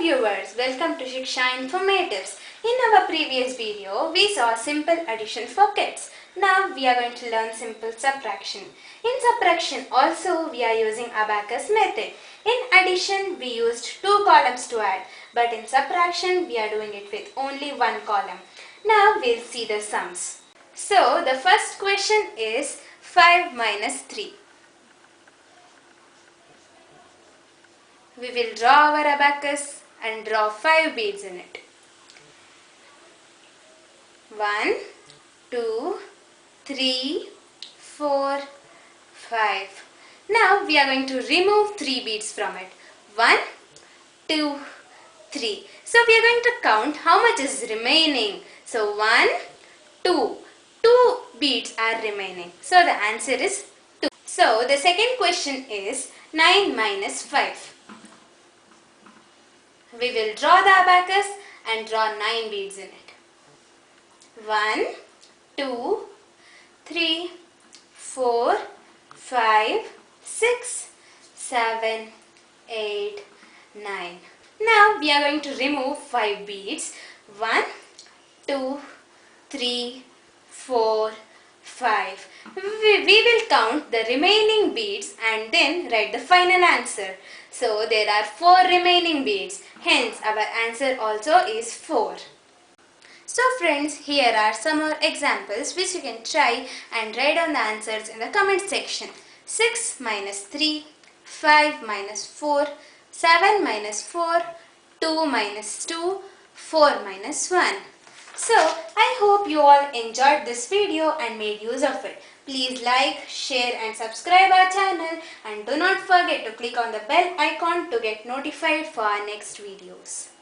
viewers, welcome to Shiksha Informatives. In our previous video, we saw simple addition for kids. Now we are going to learn simple subtraction. In subtraction also we are using abacus method. In addition we used two columns to add, but in subtraction we are doing it with only one column. Now we'll see the sums. So the first question is 5 minus 3. We will draw our abacus and draw 5 beads in it. 1, 2, 3, 4, 5. Now we are going to remove 3 beads from it. 1, 2, 3. So we are going to count how much is remaining. So 1, 2. 2 beads are remaining. So the answer is 2. So the second question is 9 minus 5. We will draw the abacus and draw 9 beads in it. 1, 2, 3, 4, 5, 6, 7, 8, 9. Now we are going to remove 5 beads. 1, 2, 3, 4, 5. We will count the remaining beads and then write the final answer. So there are 4 remaining beads. Hence our answer also is 4. So friends, here are some more examples which you can try and write down the answers in the comment section. 6 minus 3, 5 minus 4, 7 minus 4, 2 minus 2, 4 minus 1. So I hope you all enjoyed this video and made use of it. Please like, share and subscribe our channel, and do not forget to click on the bell icon to get notified for our next videos.